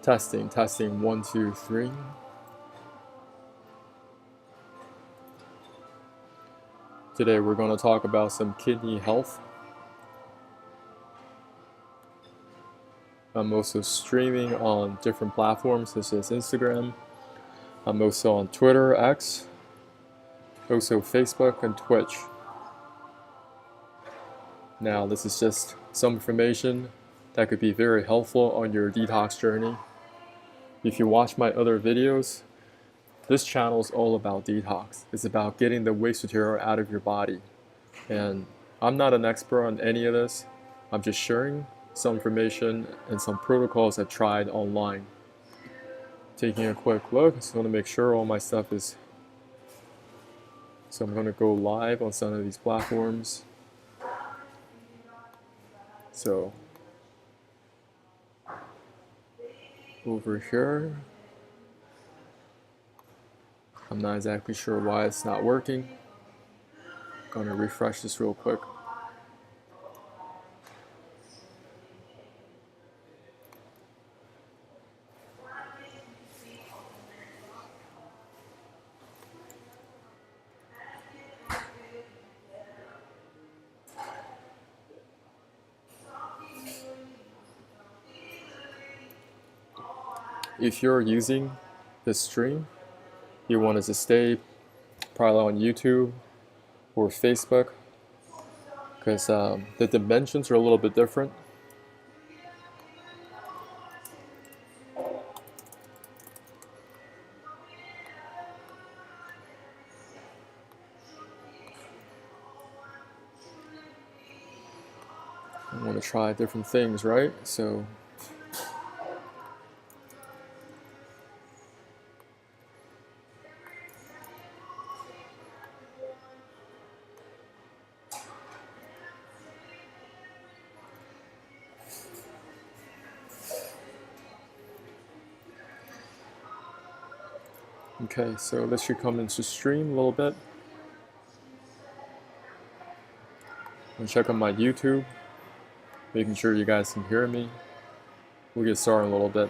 Testing, 1, 2, 3. Today we're going to talk about some kidney health. I'm also streaming on different platforms such as Instagram. I'm also on Twitter, X, also Facebook and Twitch. Now this is just some information that could be very helpful on your detox journey. If you watch my other videos, this channel is all about detox. It's about getting the waste material out of your body. And I'm not an expert on any of this. I'm just sharing some information and some protocols I've tried online. Taking a quick look, I just want to make sure all my stuff is... So I'm going to go live on some of these platforms. So over here, I'm not exactly sure why it's not working. I'm going to refresh this real quick. If you're using this stream, you want it to stay probably on YouTube or Facebook, because the dimensions are a little bit different. I want to try different things, right? So okay, so this should come into stream a little bit. And check on my YouTube, making sure you guys can hear me. We'll get started in a little bit.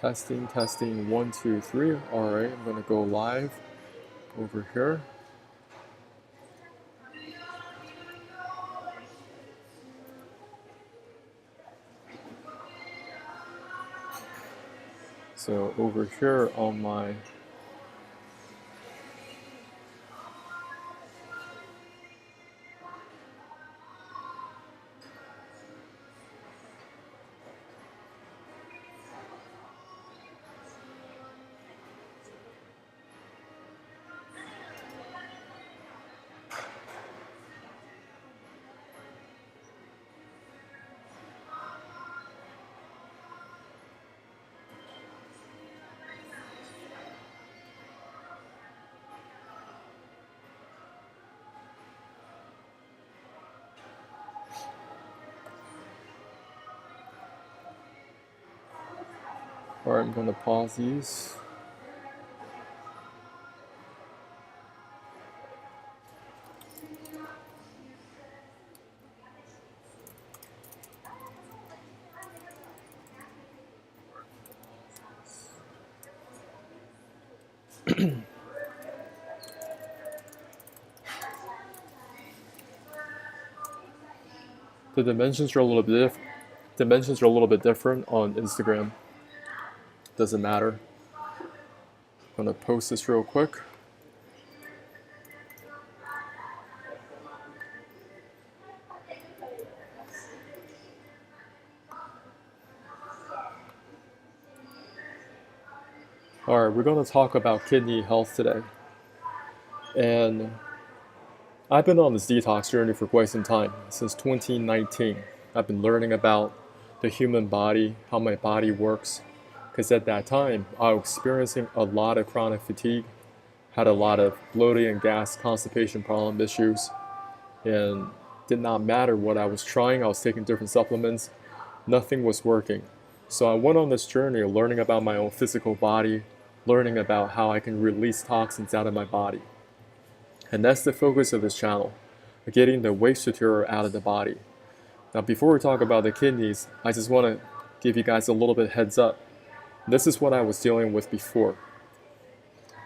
Testing, 1, 2, 3. All right, I'm gonna go live over here. So over here on my all right, I'm going to pause these. The dimensions are a little bit different on Instagram. Doesn't matter. I'm gonna post this real quick. All right, we're going to talk about kidney health today. And I've been on this detox journey for quite some time, since 2019. I've been learning about the human body, how my body works, because at that time, I was experiencing a lot of chronic fatigue, had a lot of bloating and gas, constipation problem issues, and did not matter what I was trying. I was taking different supplements. Nothing was working. So I went on this journey of learning about my own physical body, learning about how I can release toxins out of my body. And that's the focus of this channel, getting the waste material out of the body. Now, before we talk about the kidneys, I just want to give you guys a little bit heads up. This is what I was dealing with before.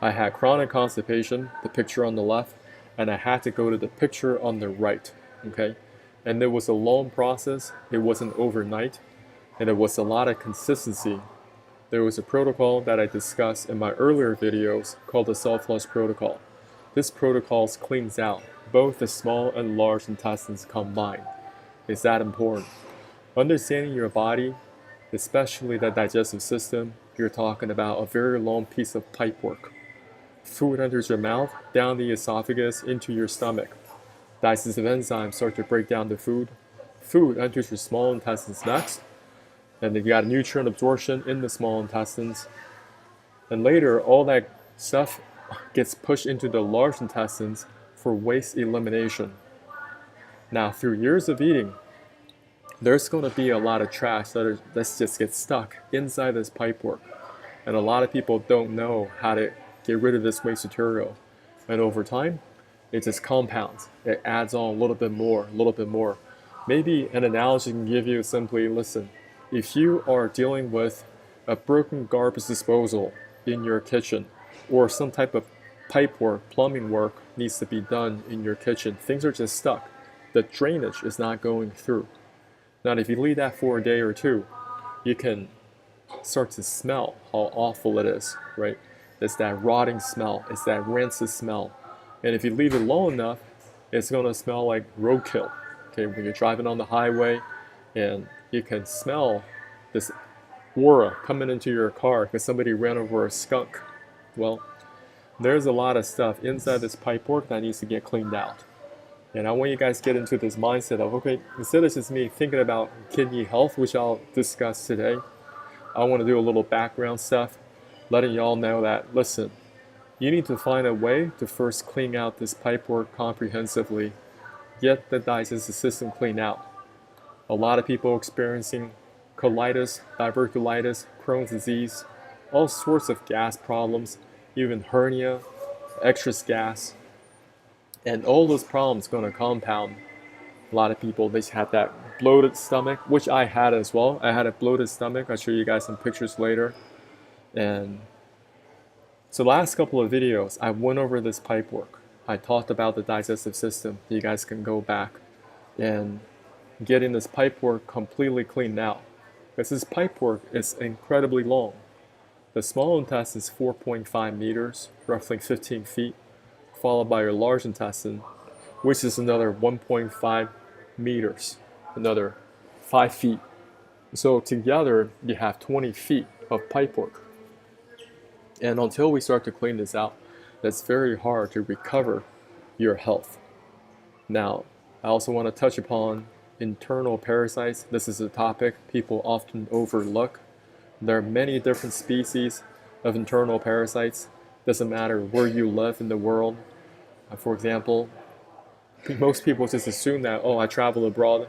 I had chronic constipation, the picture on the left, and I had to go to the picture on the right, okay? And it was a long process. It wasn't overnight, and it was a lot of consistency. There was a protocol that I discussed in my earlier videos called the self-flush protocol. This protocol cleans out both the small and large intestines combined. It's that important. Understanding your body, especially the digestive system, you're talking about a very long piece of pipe work. Food enters your mouth, down the esophagus, into your stomach. Digestive enzymes start to break down the food. Food enters your small intestines next, and then you got nutrient absorption in the small intestines. And later, all that stuff gets pushed into the large intestines for waste elimination. Now, through years of eating, there's going to be a lot of trash that just gets stuck inside this pipework. And a lot of people don't know how to get rid of this waste material. And over time, it just compounds. It adds on a little bit more, a little bit more. Maybe an analogy can give you simply, listen, if you are dealing with a broken garbage disposal in your kitchen, or some type of pipe work, plumbing work needs to be done in your kitchen, things are just stuck. The drainage is not going through. Now, if you leave that for a day or two, you can start to smell how awful it is, right? It's that rotting smell. It's that rancid smell. And if you leave it long enough, it's going to smell like roadkill. Okay, when you're driving on the highway and you can smell this aura coming into your car because somebody ran over a skunk. Well, there's a lot of stuff inside this pipework that needs to get cleaned out. And I want you guys to get into this mindset of, okay, instead of just me thinking about kidney health, which I'll discuss today, I want to do a little background stuff, letting y'all know that, listen, you need to find a way to first clean out this pipework comprehensively, get the digestive system cleaned out. A lot of people experiencing colitis, diverticulitis, Crohn's disease, all sorts of gas problems, even hernia, extra gas. And all those problems going to compound. A lot of people, they have that bloated stomach, which I had as well. I had a bloated stomach. I'll show you guys some pictures later. And so last couple of videos, I went over this pipe work. I talked about the digestive system. You guys can go back and getting this pipe work completely cleaned out. Because this pipe work is incredibly long. The small intestine is 4.5 meters, roughly 15 feet. Followed by your large intestine, which is another 1.5 meters, another 5 feet. So together, you have 20 feet of pipework. And until we start to clean this out, that's very hard to recover your health. Now, I also want to touch upon internal parasites. This is a topic people often overlook. There are many different species of internal parasites. Doesn't matter where you live in the world. For example, most people just assume that, oh, I travel abroad,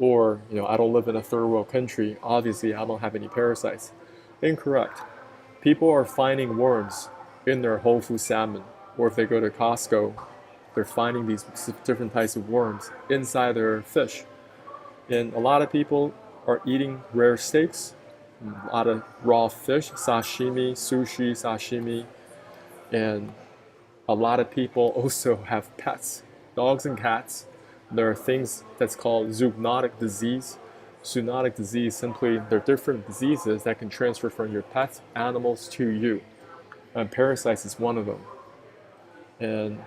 or I don't live in a third world country. Obviously, I don't have any parasites. Incorrect. People are finding worms in their whole food salmon, or if they go to Costco, they're finding these different types of worms inside their fish. And a lot of people are eating rare steaks, a lot of raw fish, sashimi, sushi, sashimi. And a lot of people also have pets, dogs and cats. There are things that's called zoonotic disease. Zoonotic disease, simply, they're different diseases that can transfer from your pets, animals to you. And parasites is one of them. And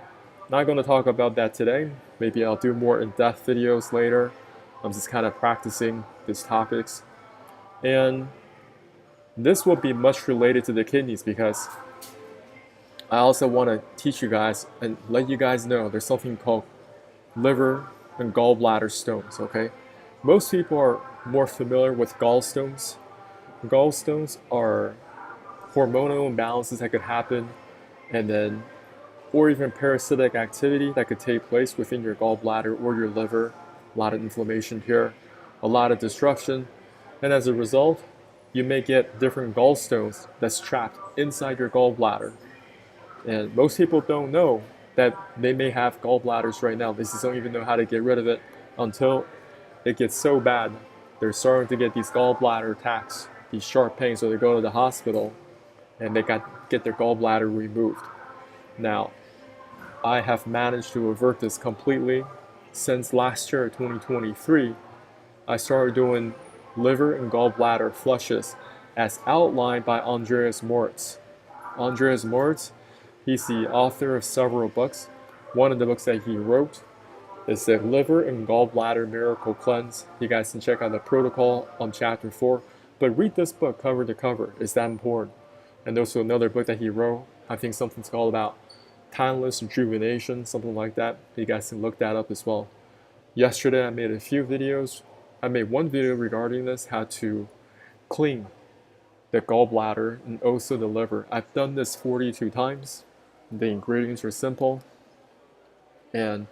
not going to talk about that today. Maybe I'll do more in-depth videos later. I'm just kind of practicing these topics. And this will be much related to the kidneys because I also want to teach you guys and let you guys know there's something called liver and gallbladder stones, okay? Most people are more familiar with gallstones. Gallstones are hormonal imbalances that could happen, and then, or even parasitic activity that could take place within your gallbladder or your liver. A lot of inflammation here, a lot of destruction, and as a result, you may get different gallstones that's trapped inside your gallbladder. And most people don't know that they may have gallbladders right now. They just don't even know how to get rid of it until it gets so bad. They're starting to get these gallbladder attacks, these sharp pains, so they go to the hospital and they get their gallbladder removed. Now, I have managed to avert this completely. Since last year, 2023, I started doing liver and gallbladder flushes as outlined by Andreas Moritz. Andreas Moritz, he's the author of several books. One of the books that he wrote is the Liver and Gallbladder Miracle Cleanse. You guys can check out the protocol on chapter 4. But read this book cover to cover. It's that important. And also another book that he wrote, I think something's called about timeless rejuvenation, something like that. You guys can look that up as well. Yesterday I made a few videos. I made one video regarding this, how to clean the gallbladder and also the liver. I've done this 42 times. The ingredients are simple. And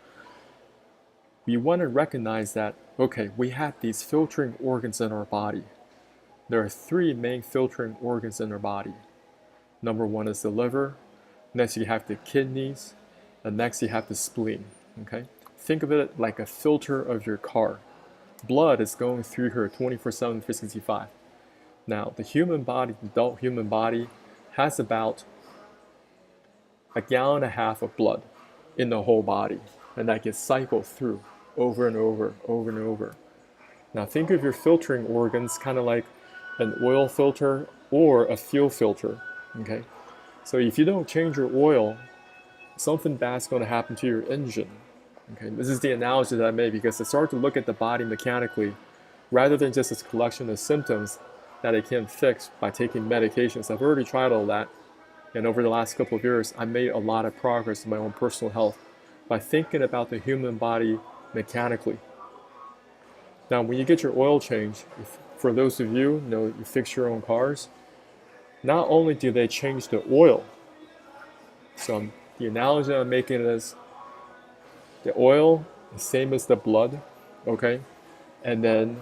we want to recognize that, okay, we have these filtering organs in our body. There are 3 main filtering organs in our body. Number 1 is the liver. Next you have the kidneys. And next you have the spleen. Okay? Think of it like a filter of your car. Blood is going through here 24/7, 365. Now, the human body, the adult human body, has about 1.5 gallons of blood in the whole body. And that gets cycled through over and over, over and over. Now, think of your filtering organs kind of like an oil filter or a fuel filter. Okay? So if you don't change your oil, something bad's going to happen to your engine. Okay? This is the analogy that I made because I started to look at the body mechanically rather than just as a collection of symptoms that I can fix by taking medications. I've already tried all that, and over the last couple of years I made a lot of progress in my own personal health by thinking about the human body mechanically. Now when you get your oil change, for those of you know you fix your own cars, not only do they change the oil, so the analogy I'm making is the oil is same as the blood, okay, and then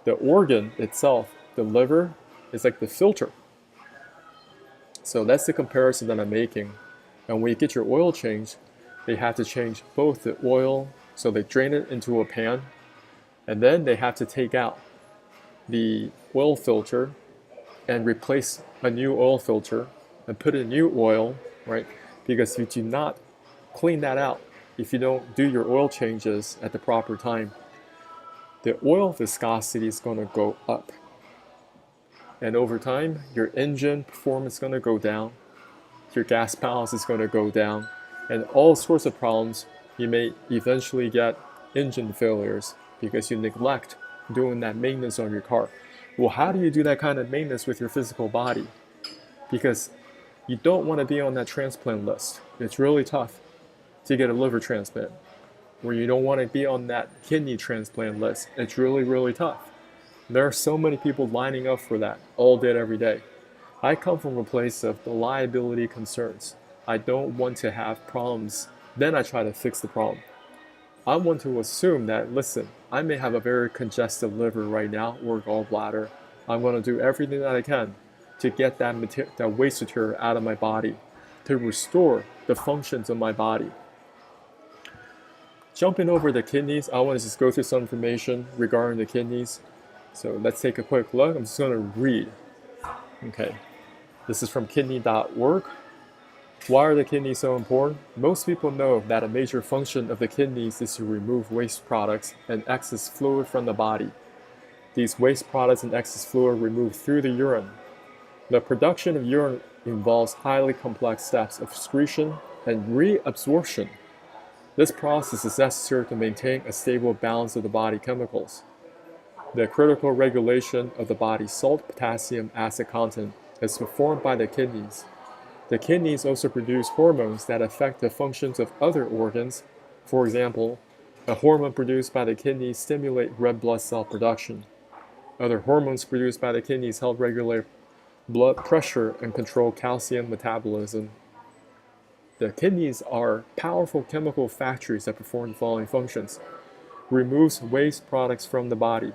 the organ itself, the liver, is like the filter. So that's the comparison that I'm making. And when you get your oil changed, they have to change both the oil, so they drain it into a pan, and then they have to take out the oil filter and replace a new oil filter and put in new oil, right? Because if you do not clean that out, if you don't do your oil changes at the proper time, the oil viscosity is going to go up. And over time, your engine performance is going to go down, your gas balance is going to go down, and all sorts of problems. You may eventually get engine failures because you neglect doing that maintenance on your car. Well, how do you do that kind of maintenance with your physical body? Because you don't want to be on that transplant list. It's really tough to get a liver transplant. Where you don't want to be on that kidney transplant list. It's really, really tough. There are so many people lining up for that all day, every day. I come from a place of the liability concerns. I don't want to have problems. Then I try to fix the problem. I want to assume that, listen, I may have a very congested liver right now or gallbladder. I'm going to do everything that I can to get that waste material out of my body, to restore the functions of my body. Jumping over the kidneys, I want to just go through some information regarding the kidneys. So let's take a quick look. I'm just going to read. Okay, this is from kidney.org. Why are the kidneys so important? Most people know that a major function of the kidneys is to remove waste products and excess fluid from the body. These waste products and excess fluid are removed through the urine. The production of urine involves highly complex steps of excretion and reabsorption. This process is necessary to maintain a stable balance of the body chemicals. The critical regulation of the body's salt potassium acid content is performed by the kidneys. The kidneys also produce hormones that affect the functions of other organs. For example, a hormone produced by the kidneys stimulate red blood cell production. Other hormones produced by the kidneys help regulate blood pressure and control calcium metabolism. The kidneys are powerful chemical factories that perform the following functions. Removes waste products from the body.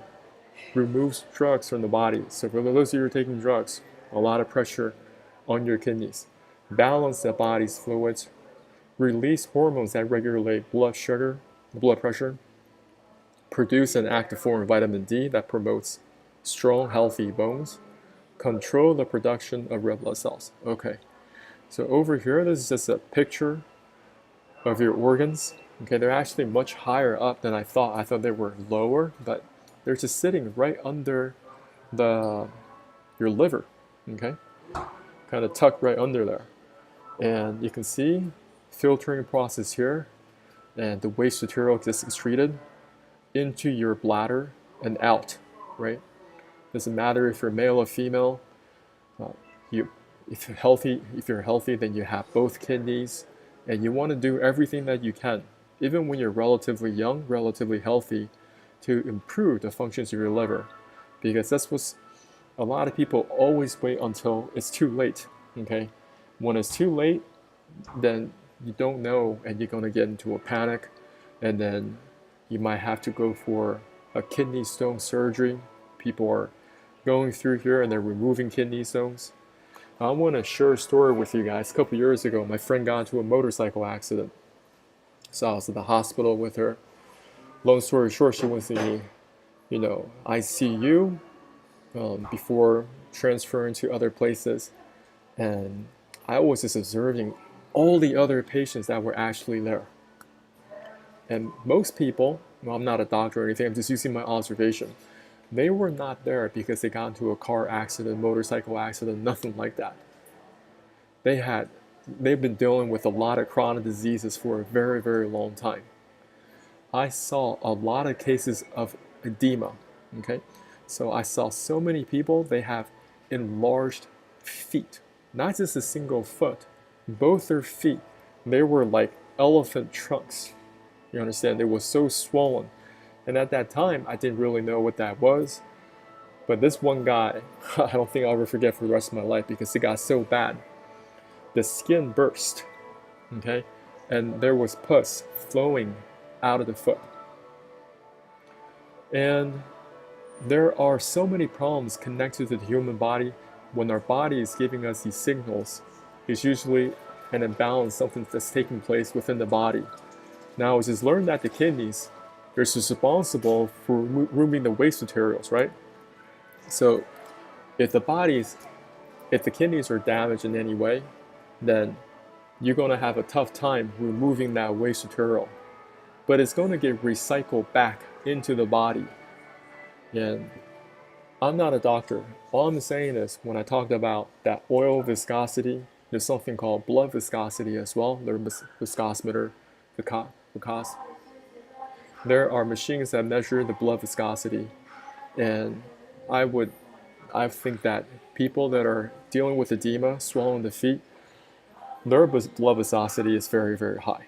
Removes drugs from the body. So for those of you who are taking drugs, a lot of pressure on your kidneys. Balance the body's fluids. release hormones that regulate blood sugar, blood pressure, produce an active form of vitamin D that promotes strong, healthy bones, control the production of red blood cells. Okay, so over here, this is just a picture of your organs. Okay, they're actually much higher up than I thought. I thought they were lower, but they're just sitting right under your liver. Okay, kind of tucked right under there. And you can see filtering process here, and the waste material gets excreted into your bladder and out, right? Doesn't matter if you're male or female. If you're healthy, then you have both kidneys, and you want to do everything that you can, even when you're relatively young, relatively healthy, to improve the functions of your liver, because that's what a lot of people always wait until it's too late. Okay, when it's too late, then you don't know, and you're going to get into a panic, and then you might have to go for a kidney stone surgery. People are going through here and they're removing kidney stones. I want to share a story with you guys. A couple years ago, my friend got into a motorcycle accident. So I was at the hospital with her. Long story short, she was in the ICU before transferring to other places. And I was just observing all the other patients that were actually there. And most people, well, I'm not a doctor or anything, I'm just using my observation. They were not there because they got into a car accident, motorcycle accident, nothing like that. They've been dealing with a lot of chronic diseases for a very, very long time. I saw a lot of cases of edema, okay? So I saw so many people, they have enlarged feet, not just a single foot, both their feet. They were like elephant trunks. You understand? They were so swollen. And at that time, I didn't really know what that was. But this one guy, I don't think I'll ever forget for the rest of my life, because it got so bad. The skin burst, okay? And there was pus flowing out of the foot. And there are so many problems connected to the human body. When our body is giving us these signals, it's usually an imbalance, something that's taking place within the body. Now, it's just learned that the kidneys, they're responsible for removing the waste materials, right? So if the kidneys are damaged in any way, then you're going to have a tough time removing that waste material. But it's going to get recycled back into the body. And I'm not a doctor. All I'm saying is, when I talked about that oil viscosity, there's something called blood viscosity as well. There's viscometer, viscos. There are machines that measure the blood viscosity, and I think that people that are dealing with edema, swelling the feet, their blood viscosity is very, very high.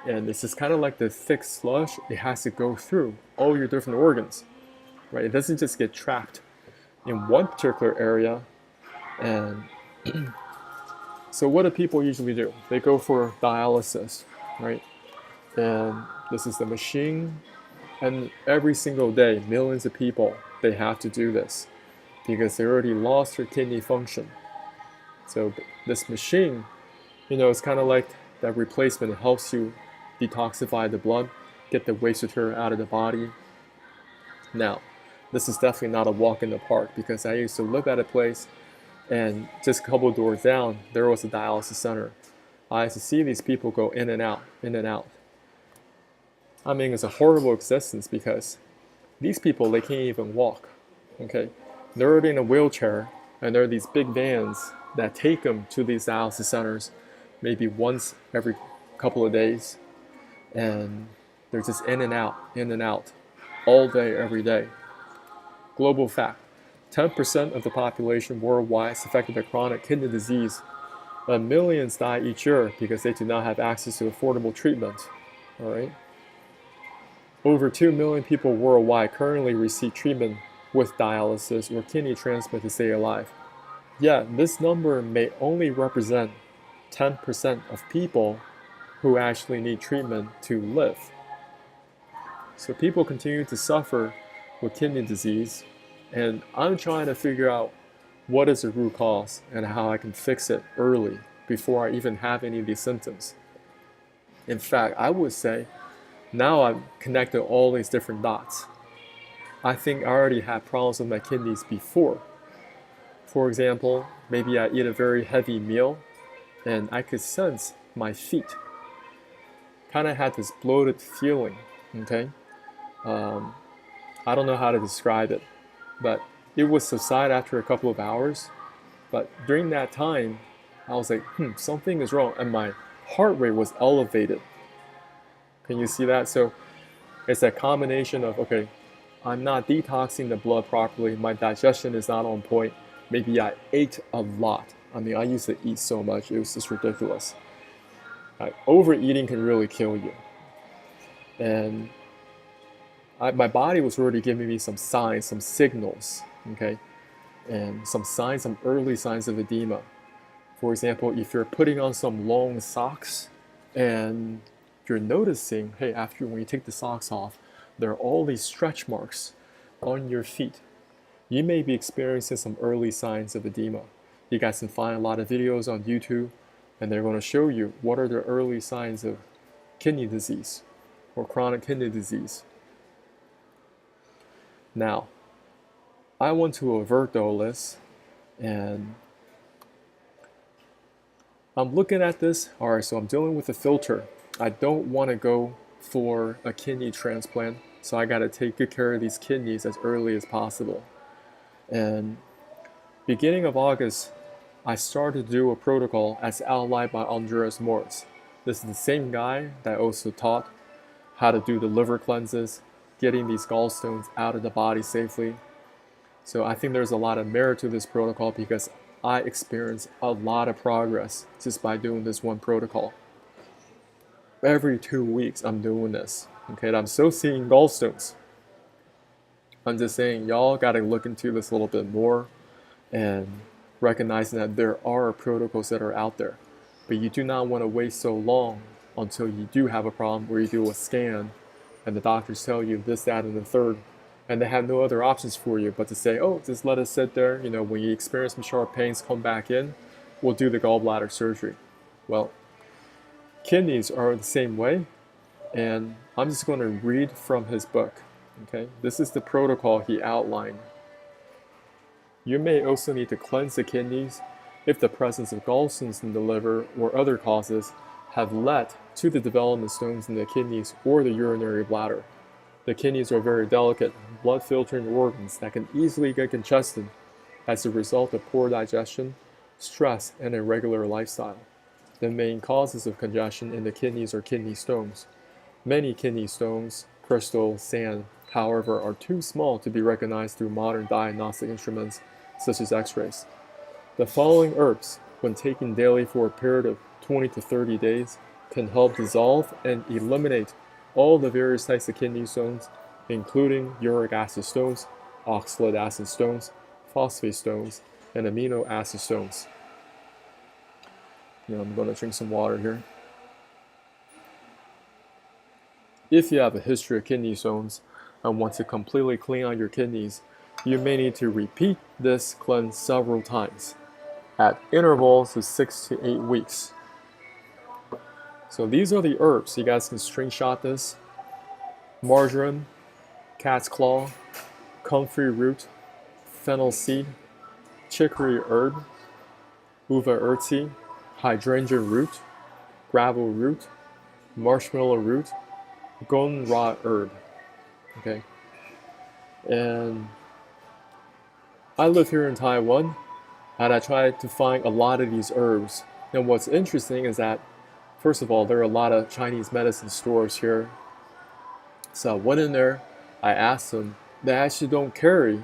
And this is kind of like the thick slush. It has to go through all your different organs, right? It doesn't just get trapped in one particular area. And so what do people usually do? They go for dialysis, right? And this is the machine, and every single day, millions of people, they have to do this because they already lost their kidney function. So this machine, it's kind of like that replacement. It helps you detoxify the blood, get the waste material out of the body. Now, this is definitely not a walk in the park, because I used to live at a place, and just a couple of doors down, there was a dialysis center. I used to see these people go in and out, in and out. I mean, it's a horrible existence, because these people, they can't even walk, okay? They're already in a wheelchair, and there are these big vans that take them to these dialysis centers maybe once every couple of days, and they're just in and out, all day, every day. Global fact, 10% of the population worldwide is affected by chronic kidney disease. Millions die each year because they do not have access to affordable treatment, all right? Over 2 million people worldwide currently receive treatment with dialysis or kidney transplant to stay alive. Yet, this number may only represent 10% of people who actually need treatment to live. So people continue to suffer with kidney disease, and I'm trying to figure out what is the root cause and how I can fix it early before I even have any of these symptoms. In fact, I would say now I've connected all these different dots. I think I already had problems with my kidneys before. For example, maybe I eat a very heavy meal and I could sense my feet kind of had this bloated feeling, okay? Um, I don't know how to describe it, but it would subside after a couple of hours. But during that time, I was like, something is wrong. And my heart rate was elevated. Can you see that? So it's a combination of, okay, I'm not detoxing the blood properly. My digestion is not on point. Maybe I ate a lot. I mean, I used to eat so much. It was just ridiculous. Overeating can really kill you. And my body was already giving me some signs, some signals, okay? And some signs, some early signs of edema. For example, if you're putting on some long socks and you're noticing, hey, after when you take the socks off, there are all these stretch marks on your feet. You may be experiencing some early signs of edema. You guys can find a lot of videos on YouTube, and they're going to show you what are the early signs of kidney disease or chronic kidney disease. Now, I want to avert all this, and I'm looking at this. All right, so I'm dealing with a filter. I don't want to go for a kidney transplant, so I got to take good care of these kidneys as early as possible. And beginning of August, I started to do a protocol as outlined by Andreas Moritz. This is the same guy that also taught how to do the liver cleanses, getting these gallstones out of the body safely. So I think there's a lot of merit to this protocol because I experienced a lot of progress just by doing this one protocol. Every 2 weeks I'm doing this, okay, and I'm still seeing gallstones. I'm just saying, y'all gotta look into this a little bit more and recognizing that there are protocols that are out there, but you do not want to wait so long until you do have a problem where you do a scan and the doctors tell you this, that, and the third, and they have no other options for you but to say, oh, just let it sit there. You know, when you experience some sharp pains, come back in, we'll do the gallbladder surgery. Well, kidneys are the same way, and I'm just going to read from his book. Okay, this is the protocol he outlined. You may also need to cleanse the kidneys if the presence of gallstones in the liver or other causes have led to the development of stones in the kidneys or the urinary bladder. The kidneys are very delicate, blood-filtering organs that can easily get congested as a result of poor digestion, stress, and irregular lifestyle. The main causes of congestion in the kidneys are kidney stones. Many kidney stones, crystal, sand, however, are too small to be recognized through modern diagnostic instruments such as X-rays. The following herbs, when taken daily for a period of 20 to 30 days, can help dissolve and eliminate all the various types of kidney stones, including uric acid stones, oxalic acid stones, phosphate stones, and amino acid stones. I'm going to drink some water here. If you have a history of kidney stones and want to completely clean out your kidneys, you may need to repeat this cleanse several times at intervals of 6 to 8 weeks. So these are the herbs. You guys can screenshot this. Marjoram, cat's claw, comfrey root, fennel seed, chicory herb, uva urti, hydrangea root, gravel root, marshmallow root, golden rod herb. Okay. And I live here in Taiwan, and I try to find a lot of these herbs. And what's interesting is that, first of all, there are a lot of Chinese medicine stores here. So I went in there, I asked them, they actually don't carry.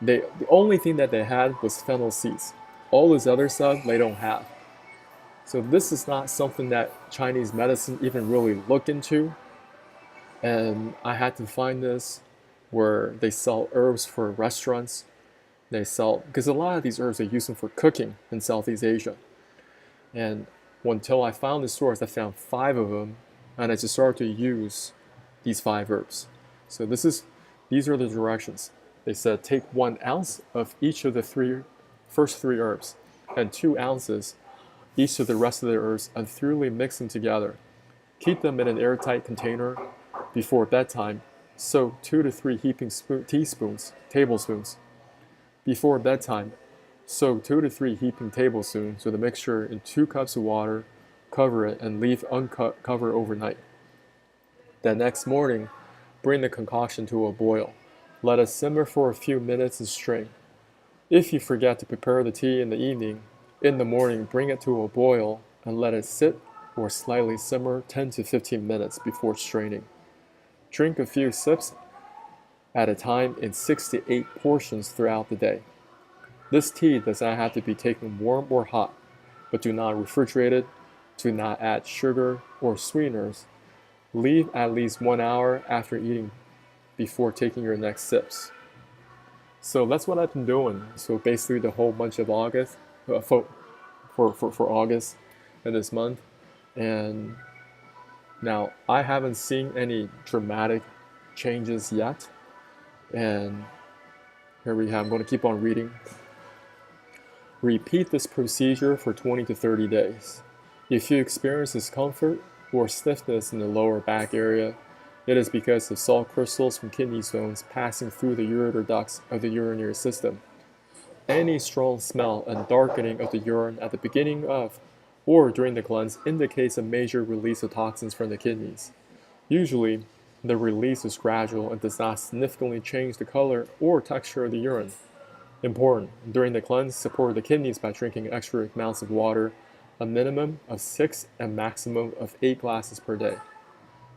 The only thing that they had was fennel seeds. All this other stuff they don't have. So this is not something that Chinese medicine even really look into. And I had to find this where they sell herbs for restaurants. They sell, because a lot of these herbs, they use them for cooking in Southeast Asia. And until I found the stores, I found 5 of them, and I just started to use these 5 herbs. So these are the directions. They said take 1 ounce of each of the first three herbs, and 2 ounces each of the rest of the herbs, and thoroughly mix them together. Keep them in an airtight container before bedtime. Soak 2 to 3 tablespoons. Before bedtime, soak 2 to 3 heaping tablespoons with a mixture in 2 cups of water, cover it, and leave uncovered overnight. The next morning, bring the concoction to a boil. Let it simmer for a few minutes and strain. If you forget to prepare the tea in the evening, in the morning bring it to a boil and let it sit or slightly simmer 10 to 15 minutes before straining. Drink a few sips at a time in 6 to 8 portions throughout the day. This tea does not have to be taken warm or hot, but do not refrigerate it, do not add sugar or sweeteners. Leave at least 1 hour after eating before taking your next sips. So that's what I've been doing. So basically the whole month of August, for August and this month. And now I haven't seen any dramatic changes yet. And here we have, I'm going to keep on reading. Repeat this procedure for 20 to 30 days. If you experience discomfort or stiffness in the lower back area, it is because of salt crystals from kidney stones passing through the ureter ducts of the urinary system. Any strong smell and darkening of the urine at the beginning of or during the cleanse indicates a major release of toxins from the kidneys. Usually, the release is gradual and does not significantly change the color or texture of the urine. Important, during the cleanse, support the kidneys by drinking extra amounts of water, a minimum of 6 and maximum of 8 glasses per day.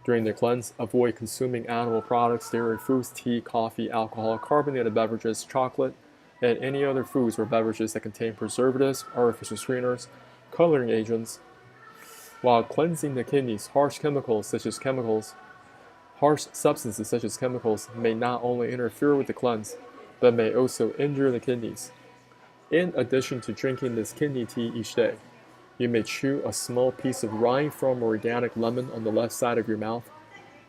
During the cleanse, avoid consuming animal products, dairy foods, tea, coffee, alcohol, carbonated beverages, chocolate, and any other foods or beverages that contain preservatives, artificial sweeteners, coloring agents. While cleansing the kidneys, harsh substances such as chemicals may not only interfere with the cleanse, but may also injure the kidneys. In addition to drinking this kidney tea each day, you may chew a small piece of rind from organic lemon on the left side of your mouth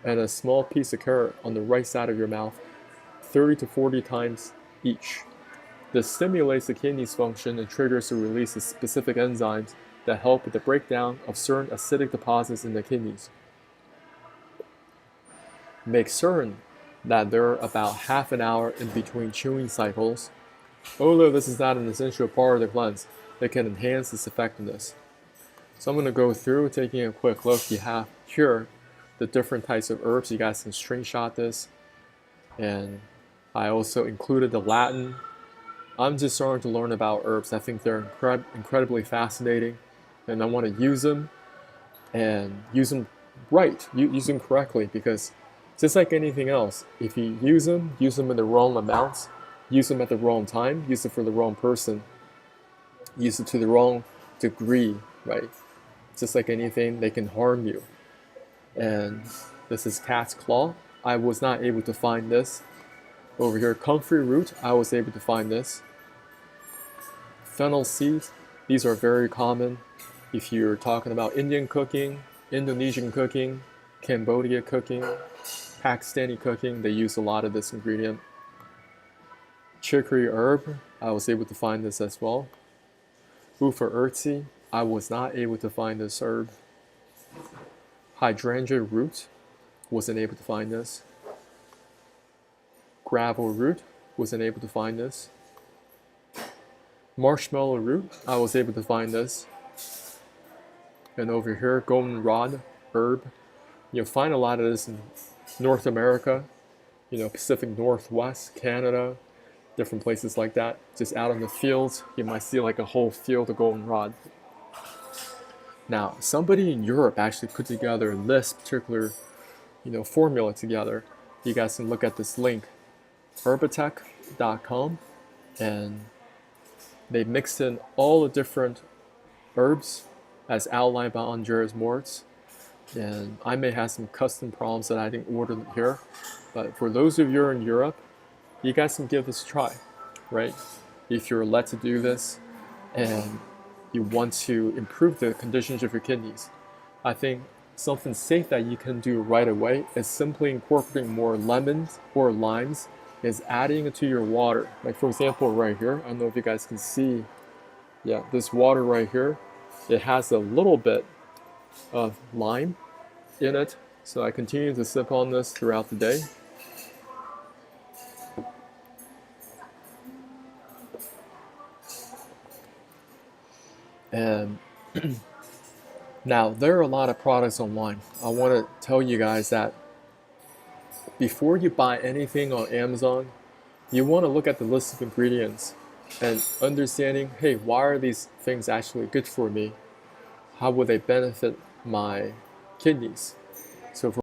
and a small piece of carrot on the right side of your mouth 30 to 40 times each. This stimulates the kidney's function and triggers the release of specific enzymes that help with the breakdown of certain acidic deposits in the kidneys. Make certain that there are about half an hour in between chewing cycles. Although this is not an essential part of the cleanse, it can enhance its effectiveness. So I'm going to go through taking a quick look. You have here the different types of herbs. You guys can screenshot this. And I also included the Latin. I'm just starting to learn about herbs. I think they're incredibly fascinating. And I want to use them and use them right, use them correctly, because just like anything else, if you use them in the wrong amounts, use them at the wrong time, use it for the wrong person, use it to the wrong degree, right? Just like anything, they can harm you. And this is cat's claw. I was not able to find this. Over here, comfrey root, I was able to find this. Fennel seeds, these are very common. If you're talking about Indian cooking, Indonesian cooking, Cambodia cooking, Pakistani cooking, they use a lot of this ingredient. Chicory herb, I was able to find this as well. Ufa urtzi, I was not able to find this herb. Hydrangea root, wasn't able to find this. Gravel root, wasn't able to find this. Marshmallow root, I was able to find this. And over here, goldenrod herb. You'll find a lot of this in North America, Pacific Northwest, Canada, different places like that. Just out in the fields, you might see like a whole field of goldenrod. Now, somebody in Europe actually put together this particular, formula together. You guys can look at this link, herbatech.com, and they mixed in all the different herbs as outlined by Andreas Moritz. And I may have some custom problems that I didn't order here. But for those of you in Europe, you guys can give this a try, right? If you're led to do this and you want to improve the conditions of your kidneys, I think something safe that you can do right away is simply incorporating more lemons or limes, is adding it to your water. Like for example, right here, I don't know if you guys can see, this water right here, it has a little bit of lime, in it. So I continue to sip on this throughout the day. And now, there are a lot of products online. I want to tell you guys that before you buy anything on Amazon, you want to look at the list of ingredients and understanding, hey, why are these things actually good for me? How will they benefit my kidneys? So for